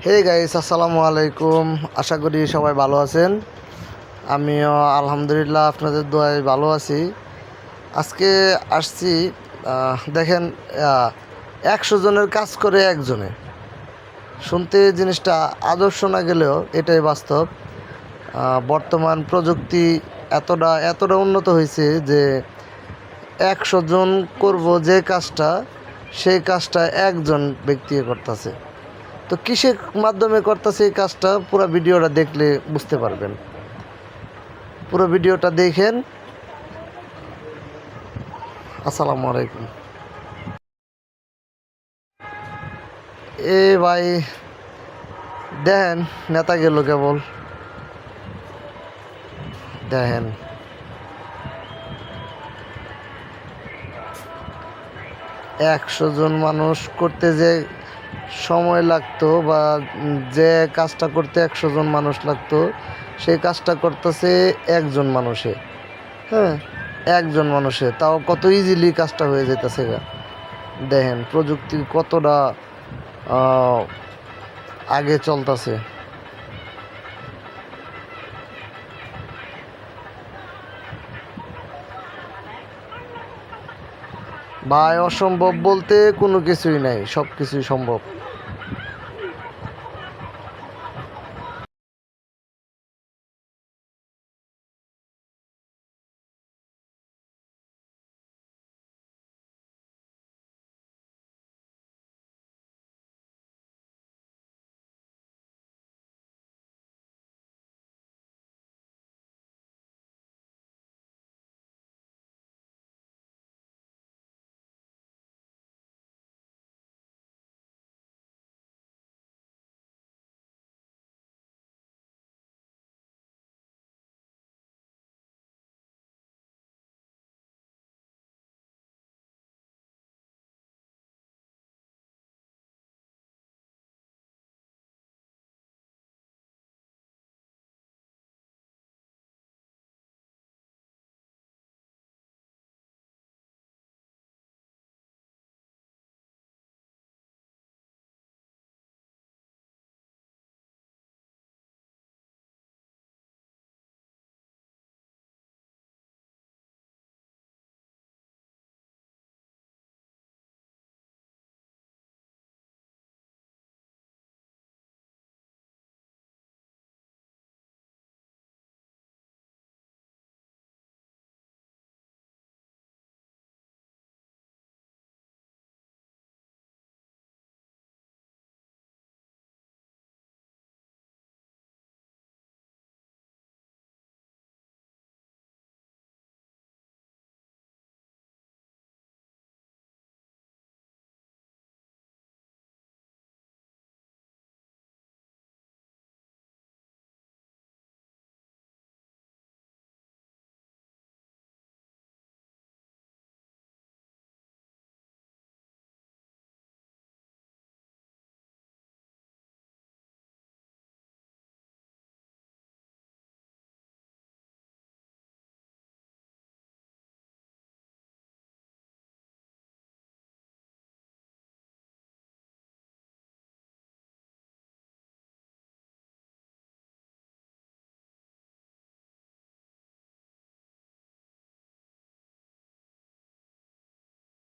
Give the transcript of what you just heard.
Hey guys, আসসালামু আলাইকুম। আশা করি সবাই ভালো আছেন। আমিও আলহামদুলিল্লাহ আপনাদের দোয়ায় ভালো আছি। আজকে আসছি, দেখেন, 100 জনের কাজ করে একজনে। শুনতে জিনিসটা আদর্শ না গেলেও এটাই বাস্তব। বর্তমান প্রযুক্তি এতটা উন্নত হয়েছে যে 100 জন করব যে কাজটা, সেই কাজটা একজন ব্যক্তি করতেছে। তো কিসের মাধ্যমে করতেছে এই কাজটা, পুরো ভিডিওটা দেখলে বুঝতে পারবেন। পুরো ভিডিওটা দেখেন। আসসালামু আলাইকুম। এ ভাই, দেখেন নেতা গেল কেবল, দেখেন 100 জন মানুষ করতে যে সময় লাগতো, বা যে কাজটা করতে 100 জন মানুষ লাগতো, সেই কাজটা করতেছে একজন মানুষে। হ্যাঁ, একজন মানুষে, তাও কত ইজিলি কাজটা হয়ে যেতেছে। দেখেন প্রযুক্তি কতটা আগে চলতেছে। ভাই, অসম্ভব বলতে কোনো কিছুই নাই, সব কিছুই সম্ভব।